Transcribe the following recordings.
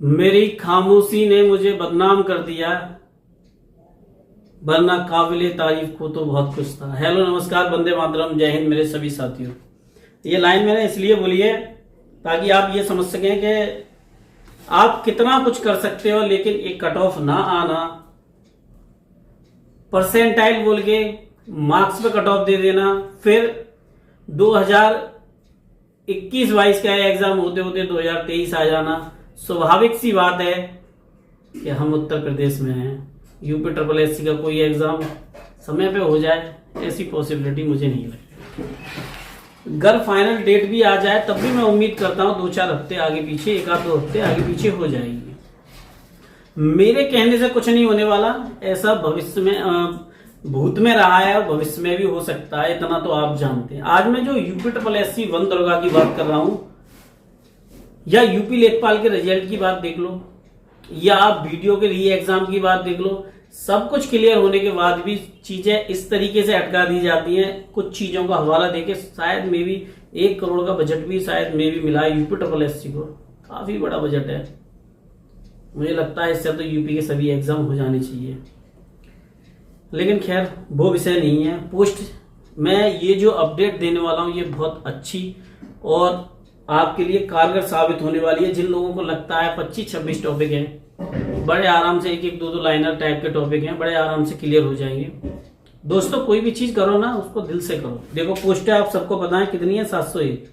मेरी खामोशी ने मुझे बदनाम कर दिया, वरना काबिले तारीफ को तो बहुत कुछ था। हेलो नमस्कार, वंदे मातरम, जय हिंद मेरे सभी साथियों। ये लाइन मैंने इसलिए बोली है ताकि आप ये समझ सकें कि आप कितना कुछ कर सकते हो, लेकिन एक कट ऑफ ना आना, परसेंटाइल बोल के मार्क्स पे कट ऑफ दे देना, फिर 2021-22 का एग्जाम होते होते 2023 आ जाना। स्वाभाविक सी बात है कि हम उत्तर प्रदेश में हैं, यूपी SSS का कोई एग्जाम समय पे हो जाए ऐसी पॉसिबिलिटी मुझे नहीं लगती। अगर फाइनल डेट भी आ जाए तब भी मैं उम्मीद करता हूं 2-4 हफ्ते आगे पीछे, 1-2 हफ्ते आगे पीछे हो जाएगी। मेरे कहने से कुछ नहीं होने वाला, ऐसा भविष्य में भूत में रहा है और भविष्य में भी हो सकता है, इतना तो आप जानते हैं। आज मैं जो यूपी SSS 1 दरोगा की बात कर रहा हूं, या यूपी लेखपाल के रिजल्ट की बात देख लो, या आप वीडियो के री एग्जाम की बात देख लो, सब कुछ क्लियर होने के बाद भी चीजें इस तरीके से अटका दी जाती हैं। कुछ चीजों का हवाला देके शायद में भी 1 करोड़ का बजट भी शायद में भी मिला है यूपी SSS को। काफी बड़ा बजट है, मुझे लगता है इससे तो यूपी के सभी एग्जाम हो जाने चाहिए। लेकिन खैर वो विषय नहीं है। पोस्ट मैं ये जो अपडेट देने वाला हूं ये बहुत अच्छी और आपके लिए कारगर साबित होने वाली है। जिन लोगों को लगता है 25-26 टॉपिक हैं, बड़े आराम से 1-1, 2-2 लाइनर टाइप के टॉपिक हैं, बड़े आराम से क्लियर हो जाएंगे। दोस्तों कोई भी चीज करो ना, उसको दिल से करो। देखो पोस्ट है, आप सबको पता है कितनी है, 701।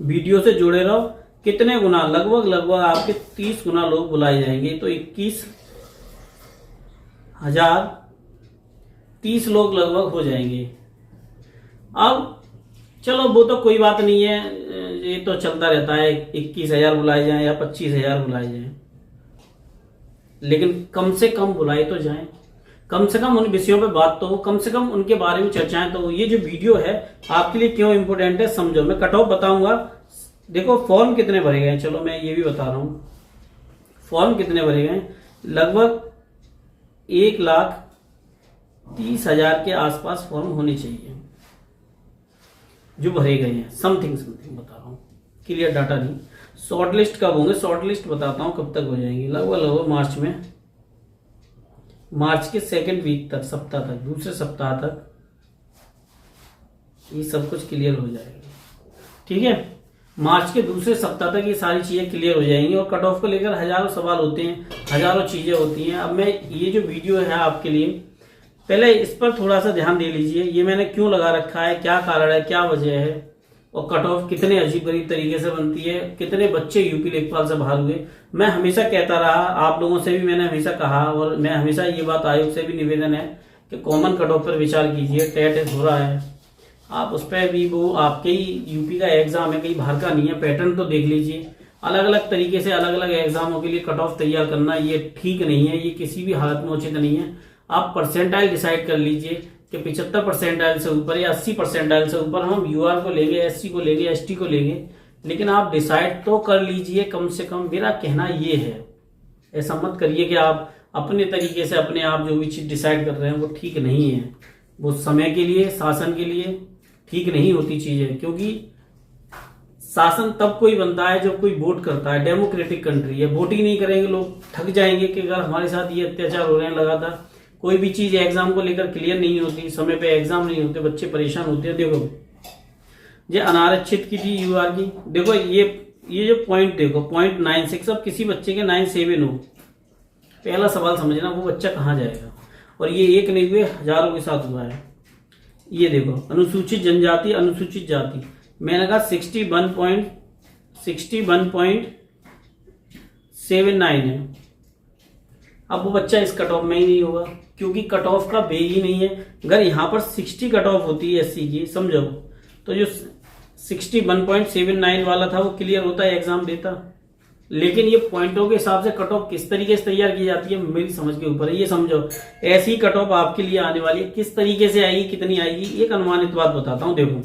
वीडियो से जुड़े रहो। कितने गुना, लगभग आपके 30 गुना लोग बुलाए जाएंगे, तो 21,030 लोग लगभग हो जाएंगे। अब चलो वो तो कोई बात नहीं है, ये तो चलता रहता है, 21,000 बुलाए जाएं या 25,000 बुलाए जाएं, लेकिन कम से कम बुलाए तो जाएं। कम से कम उन विषयों पे बात तो हो, कम से कम उनके बारे में चर्चाएं तो हो। ये जो वीडियो है आपके लिए क्यों इंपोर्टेंट है समझो। मैं कट ऑफ बताऊंगा। देखो फॉर्म कितने भरे गए, चलो मैं ये भी बता रहा हूं। फॉर्म कितने भरे गए, लगभग 1,30,000 के आसपास फॉर्म होने चाहिए जो भरे गए हैं। समथिंग बता रहा हूं, क्लियर डाटा नहीं। शॉर्ट लिस्ट कब होंगे, शॉर्ट लिस्ट बताता हूं कब तक हो जाएंगे। लगभग मार्च में, मार्च के 2nd वीक तक, सप्ताह तक, दूसरे सप्ताह तक ये सब कुछ क्लियर हो जाएगा। ठीक है, मार्च के दूसरे सप्ताह तक ये सारी चीजें क्लियर हो जाएंगी। और कट ऑफ को लेकर हजारों सवाल होते हैं, हजारों चीजें होती हैं। अब मैं ये जो वीडियो है आपके लिए, पहले इस पर थोड़ा सा ध्यान दे लीजिए। ये मैंने क्यों लगा रखा है, क्या कारण है, क्या वजह है, और कट ऑफ कितने अजीब गरीब तरीके से बनती है, कितने बच्चे यूपी लेखपाल से बाहर हुए। मैं हमेशा कहता रहा, आप लोगों से भी मैंने हमेशा कहा, और मैं हमेशा ये बात आयोग से भी निवेदन है कि कॉमन कट ऑफ पर विचार कीजिए। टेट हो रहा है, आप उस पर भी, वो आपके ही यूपी का एग्जाम है, कहीं बाहर का नहीं है। पैटर्न तो देख लीजिए। अलग अलग तरीके से अलग अलग एग्जामों के लिए कट ऑफ तैयार करना ये ठीक नहीं है, ये किसी भी हालत में उचित नहीं है। आप परसेंटाइल डिसाइड कर लीजिए कि 75 परसेंटाइल से ऊपर या 80 परसेंटाइल से ऊपर हम यूआर को लेंगे, एससी को लेंगे, एसटी को लेंगे, लेकिन आप डिसाइड तो कर लीजिए कम से कम। मेरा कहना ये है, ऐसा मत करिए कि आप अपने तरीके से अपने आप जो भी चीज डिसाइड कर रहे हैं वो ठीक नहीं है। वो समय के लिए, शासन के लिए ठीक नहीं होती चीजें, क्योंकि शासन तब कोई बनता है जब कोई वोट करता है। डेमोक्रेटिक कंट्री है, वोट ही नहीं करेंगे लोग, थक जाएंगे कि अगर हमारे साथ ये अत्याचार हो रहे हैं लगातार, कोई भी चीज एग्जाम को लेकर क्लियर नहीं होती, समय पे एग्जाम नहीं होते, बच्चे परेशान होते हैं। देखो ये अनारक्षित की थी यूआर की, देखो ये जो पॉइंट देखो, 0.96। अब किसी बच्चे के 9.7 हो, पहला सवाल समझना, वो बच्चा कहाँ जाएगा। और ये एक नहीं हुए, हजारों के साथ हुआ है। ये देखो अनुसूचित जनजाति, अनुसूचित जाति, मैंने कहा 61.79 है। अब वो बच्चा इस कट ऑफ में ही नहीं होगा, क्योंकि कट ऑफ का बे ही नहीं है। अगर यहाँ पर 60 कट ऑफ होती है एससी की, समझो, तो जो 61.79 वाला था वो क्लियर होता है, एग्जाम देता। लेकिन ये पॉइंटों के हिसाब से कट ऑफ किस तरीके से तैयार की जाती है मेरी समझ के ऊपर है। ये समझो, ऐसी कट ऑफ आपके लिए आने वाली है, किस तरीके से आएगी, कितनी आएगी, एक अनुमानित बात बताता हूँ। देखो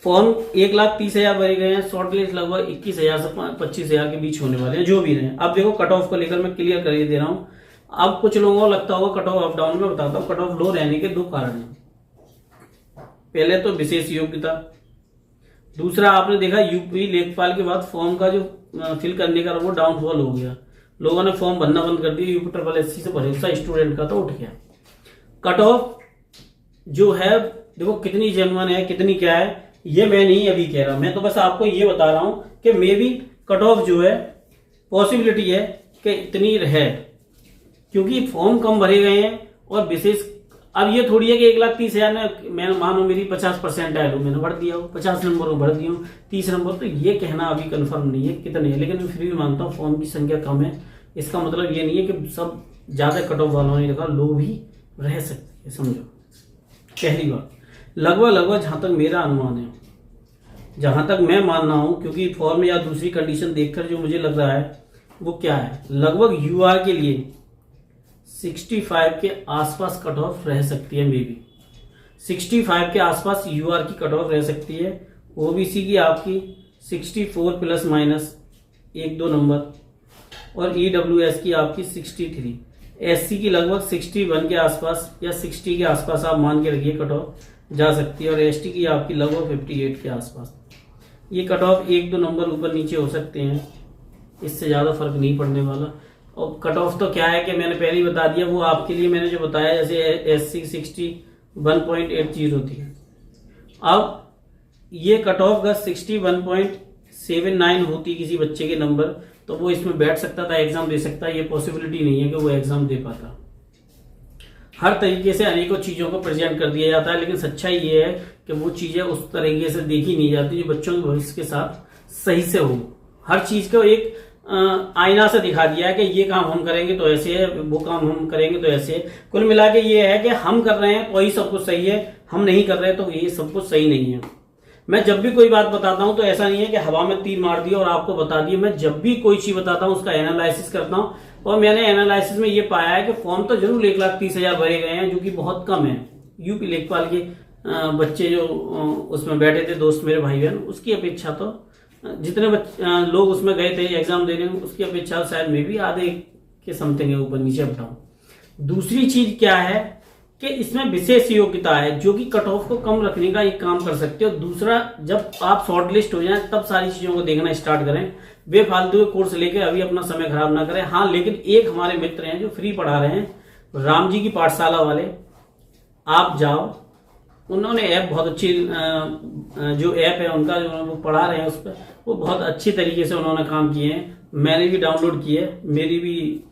फॉर्म 1,30,000 भरे गए हैं, शॉर्ट लिस्ट लगभग 21,000 से 25,000 के बीच होने वाले हैं, जो भी रहे। अब देखो कट ऑफ को लेकर मैं क्लियर कर दे रहा हूँ। अब कुछ लोगों को लगता होगा कट ऑफ अप डाउन में, बताता हूँ। कट ऑफ लो रहने के 2 कारण हैं। पहले तो विशेष योग्यता, दूसरा आपने देखा यूपी लेखपाल के बाद फॉर्म का जो फिल करने का वो डाउनफॉल हो गया, लोगों ने फॉर्म भरना बंद कर दिया, यूपी ट्रिपल एससी से भरोसा स्टूडेंट का तो उठ गया। कट ऑफ जो है देखो कितनी जेन्युइन है कितनी क्या है ये मैं नहीं अभी कह रहा, मैं तो बस आपको ये बता रहा हूं कि मे भी कट ऑफ जो है पॉसिबिलिटी है कि इतनी रहे, क्योंकि फॉर्म कम भरे गए हैं और विशेष अब ये थोड़ी है कि 1,30,000 ने मैं मानो मेरी 50% है मैंने भर दिया हो, 50 नंबर भर दिया हूँ, 30 नंबर, तो ये कहना अभी कंफर्म नहीं है कितने है, लेकिन मैं फिर भी मानता हूँ फॉर्म की संख्या कम है। इसका मतलब ये नहीं है कि सब ज्यादा कट ऑफ वालों ने रखा, लोग भी रह सकते हैं, समझो। पहली बात लगभग जहां तक मेरा अनुमान है, जहां तक मैं मान रहा हूं, क्योंकि फॉर्म या दूसरी कंडीशन देखकर जो मुझे लग रहा है वो क्या है, लगभग यूआर के लिए 65 के आसपास कट ऑफ रह सकती है, मे बी 65 के आसपास यूआर की कट ऑफ रह सकती है। ओबीसी की आपकी 64 प्लस माइनस 1-2 नंबर, और ईडब्ल्यूएस की आपकी 63, एससी की लगभग 61 के आसपास या 60 के आसपास आप मान के रखिए कट ऑफ जा सकती है, और एसटी की आपकी लगभग 58 के आसपास। ये कट ऑफ 1-2 नंबर ऊपर नीचे हो सकते हैं, इससे ज्यादा फर्क नहीं पड़ने वाला। और कट ऑफ तो क्या है कि मैंने पहले ही बता दिया, वो आपके लिए मैंने जो बताया, जैसे एससी 61.80 थी, अब ये कट ऑफ का 61.79 होती किसी बच्चे के नंबर, तो वो इसमें बैठ सकता था, एग्जाम दे सकता है। ये पॉसिबिलिटी नहीं है कि वो एग्जाम दे पाता। हर तरीके से अनेकों चीजों को प्रेजेंट कर दिया जाता है, लेकिन सच्चाई ये है कि वो चीजें उस तरीके से देखी नहीं जाती जो बच्चों के भविष्य के साथ सही से हो। हर चीज को एक आईना से दिखा दिया है कि ये काम हम करेंगे तो ऐसे है, वो काम हम करेंगे तो ऐसे है। कुल मिला के ये है कि हम कर रहे हैं तो ही सब कुछ सही है, हम नहीं कर रहे तो ये सब कुछ सही नहीं है। मैं जब भी कोई बात बताता हूं तो ऐसा नहीं है कि हवा में तीर मार दिया और आपको बता दिया। मैं जब भी कोई चीज बताता हूं उसका एनालिसिस करता हूं, और मैंने एनालिसिस में ये पाया है कि फॉर्म तो जरूर 1,30,000 भरे गए हैं, जो कि बहुत कम है। यूपी लेखपाल के बच्चे जो उसमें बैठे थे, दोस्त मेरे भाई बहन, उसकी अपेक्षा तो जितने लोग उसमें गए थे एग्जाम देने, उसकी अपेक्षा शायद में भी आधे के समथिंग है, ऊपर नीचे अप डाउन। दूसरी चीज क्या है कि इसमें विशेष योग्यता है जो कि कट ऑफ को कम रखने का एक काम कर सकते हो। दूसरा, जब आप शॉर्ट लिस्ट हो जाए तब सारी चीजों को देखना स्टार्ट करें, बेफालतू के कोर्स लेके अभी अपना समय खराब ना करें। हाँ, लेकिन एक हमारे मित्र हैं जो फ्री पढ़ा रहे हैं, राम जी की पाठशाला वाले, आप जाओ, उन्होंने ऐप बहुत अच्छी जो ऐप है उनका जो वो पढ़ा रहे हैं उस पर, वो बहुत अच्छी तरीके से उन्होंने काम किए हैं। मैंने भी डाउनलोड किए, मेरी भी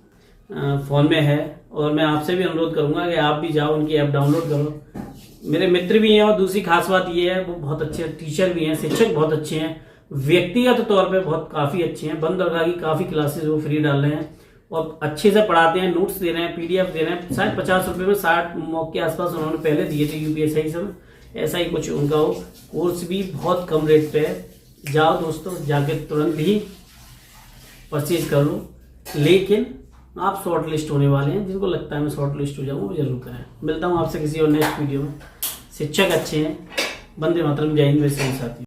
फोन में है, और मैं आपसे भी अनुरोध करूंगा कि आप भी जाओ उनकी ऐप डाउनलोड करो। मेरे मित्र भी हैं, और दूसरी खास बात ये है वो बहुत अच्छे टीचर भी हैं, शिक्षक बहुत अच्छे हैं, व्यक्तिगत तौर पे बहुत काफी अच्छे हैं। बंद दरगाह की काफी क्लासेस वो फ्री डाल रहे हैं और अच्छे से पढ़ाते हैं, नोट्स दे रहे हैं, पीडीएफ दे रहे हैं। शायद 50 रुपए में 60 मॉक के आसपास उन्होंने पहले दिए थे यूपीएससी समय, ऐसा ही कुछ उनका हो। कोर्स भी बहुत कम रेट पे है। जाओ दोस्तों, जाके तुरंत ही परचेज कर लो। लेकिन आप शॉर्ट लिस्ट होने वाले हैं, जिनको लगता है मैं शॉर्ट लिस्ट हो जाऊंगा वो जरूर करें। मिलता हूं आपसे किसी और नेक्स्ट वीडियो में। शिक्षक अच्छे हैं। वंदे मातरम। जय हिंद। वैसे साथी।